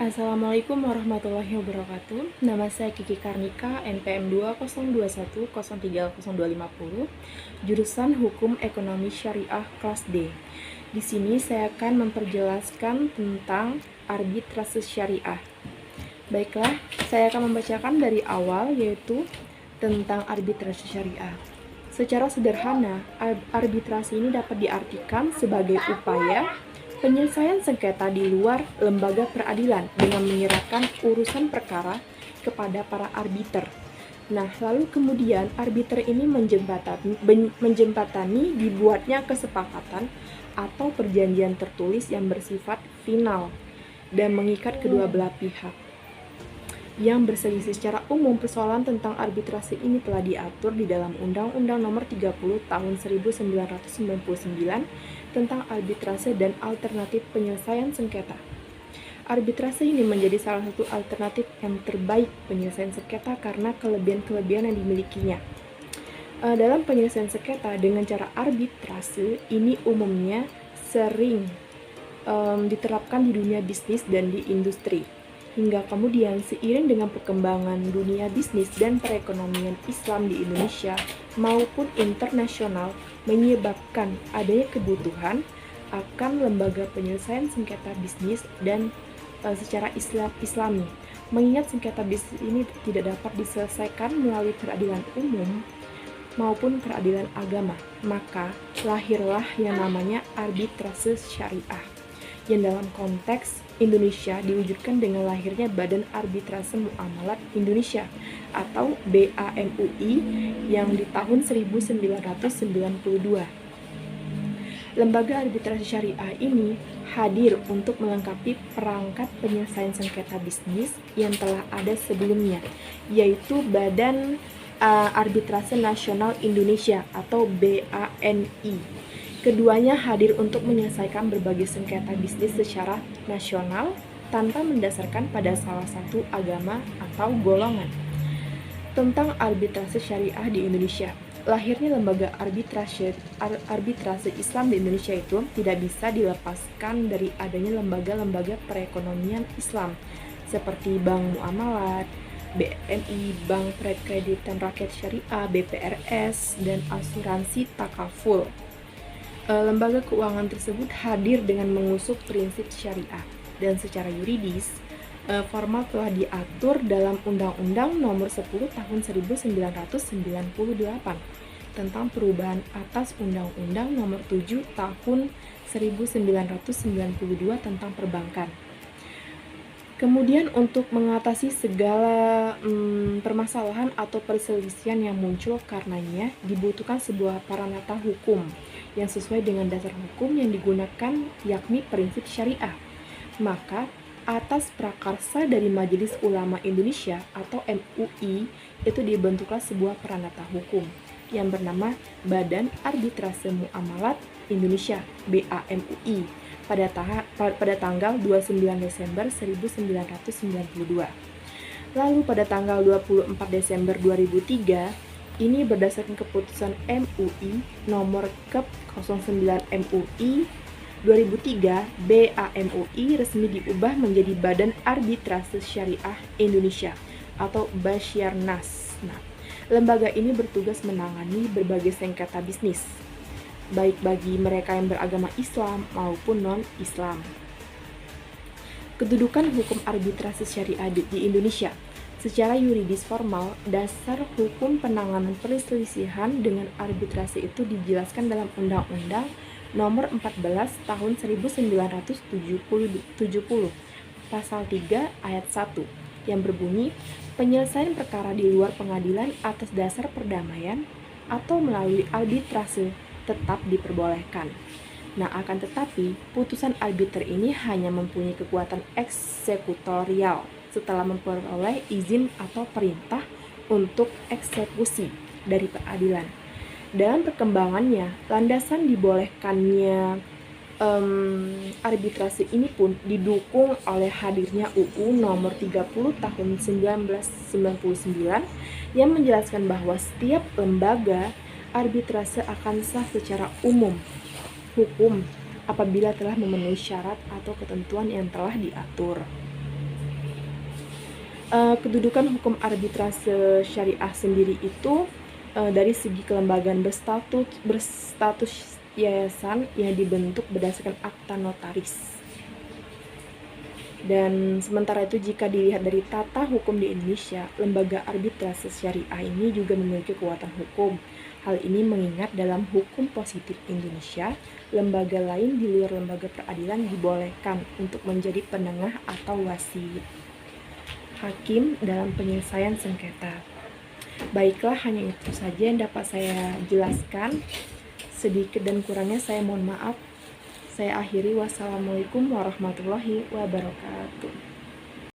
Assalamualaikum warahmatullahi wabarakatuh. Nama saya Kiki Karnika, NPM 2021031030250, jurusan Hukum Ekonomi Syariah kelas D. Di sini saya akan memperjelaskan tentang arbitrase syariah. Baiklah, saya akan membacakan dari awal, yaitu tentang arbitrase syariah. Secara sederhana, arbitrase ini dapat diartikan sebagai upaya penyelesaian sengketa di luar lembaga peradilan dengan menyerahkan urusan perkara kepada para arbiter. Nah, lalu kemudian arbiter ini menjembatani dibuatnya kesepakatan atau perjanjian tertulis yang bersifat final dan mengikat kedua belah pihak yang berselisih. Secara umum, persoalan tentang arbitrase ini telah diatur di dalam Undang-Undang Nomor 30 Tahun 1999 tentang arbitrase dan alternatif penyelesaian sengketa. Arbitrase ini menjadi salah satu alternatif yang terbaik penyelesaian sengketa karena kelebihan-kelebihan yang dimilikinya. Dalam penyelesaian sengketa dengan cara arbitrase ini umumnya sering diterapkan di dunia bisnis dan di industri. Hingga kemudian seiring dengan perkembangan dunia bisnis dan perekonomian Islam di Indonesia maupun internasional menyebabkan adanya kebutuhan akan lembaga penyelesaian sengketa bisnis dan secara Islami. Mengingat sengketa bisnis ini tidak dapat diselesaikan melalui peradilan umum maupun peradilan agama, maka lahirlah yang namanya arbitrase syariah, yang dalam konteks Indonesia diwujudkan dengan lahirnya Badan Arbitrase Muamalat Indonesia atau BAMUI yang di tahun 1992. Lembaga arbitrase syariah ini hadir untuk melengkapi perangkat penyelesaian sengketa bisnis yang telah ada sebelumnya, yaitu Badan Arbitrase Nasional Indonesia atau BANI. Keduanya hadir untuk menyelesaikan berbagai sengketa bisnis secara nasional tanpa mendasarkan pada salah satu agama atau golongan. Tentang arbitrase syariah di Indonesia, lahirnya lembaga arbitrase Islam di Indonesia itu tidak bisa dilepaskan dari adanya lembaga-lembaga perekonomian Islam seperti Bank Muamalat, BNI, Bank Kreditan Rakyat Syariah, BPRS, dan asuransi takaful. Lembaga keuangan tersebut hadir dengan mengusung prinsip syariah dan secara yuridis formal telah diatur dalam Undang-Undang Nomor 10 Tahun 1998 tentang perubahan atas Undang-Undang Nomor 7 Tahun 1992 tentang perbankan. Kemudian untuk mengatasi segala permasalahan atau perselisihan yang muncul karenanya dibutuhkan sebuah paranata hukum yang sesuai dengan dasar hukum yang digunakan, yakni prinsip syariah. Maka atas prakarsa dari Majelis Ulama Indonesia atau MUI itu dibentuklah sebuah paranata hukum yang bernama Badan Arbitrase Muamalat Indonesia (BAMUI) pada tanggal 29 Desember 1992. Lalu pada tanggal 24 Desember 2003 ini berdasarkan keputusan MUI nomor Kep 09 MUI 2003, BAMUI resmi diubah menjadi Badan Arbitrase Syariah Indonesia atau Basyarnas. Nah, lembaga ini bertugas menangani berbagai sengketa bisnis, baik bagi mereka yang beragama Islam maupun non-Islam. Kedudukan hukum arbitrase syariah di Indonesia. Secara yuridis formal, dasar hukum penanganan perselisihan dengan arbitrase itu dijelaskan dalam Undang-Undang Nomor 14 Tahun 1970, Pasal 3 Ayat 1, yang berbunyi, penyelesaian perkara di luar pengadilan atas dasar perdamaian atau melalui arbitrase tetap diperbolehkan. Nah, akan tetapi, putusan arbiter ini hanya mempunyai kekuatan eksekutorial setelah memperoleh izin atau perintah untuk eksekusi dari pengadilan. Dalam perkembangannya, landasan dibolehkannya arbitrase ini pun didukung oleh hadirnya UU Nomor 30 Tahun 1999 yang menjelaskan bahwa setiap lembaga arbitrase akan sah secara umum hukum apabila telah memenuhi syarat atau ketentuan yang telah diatur. Kedudukan hukum arbitrase syariah sendiri itu dari segi kelembagaan berstatus yayasan yang dibentuk berdasarkan akta notaris. Dan sementara itu jika dilihat dari tata hukum di Indonesia, lembaga arbitrase syariah ini juga memiliki kekuatan hukum. Hal ini mengingat dalam hukum positif Indonesia, lembaga lain di luar lembaga peradilan dibolehkan untuk menjadi penengah atau wasit hakim dalam penyelesaian sengketa. Baiklah, hanya itu saja yang dapat saya jelaskan. Sedikit dan kurangnya saya mohon maaf. Saya akhiri. Wassalamualaikum warahmatullahi wabarakatuh.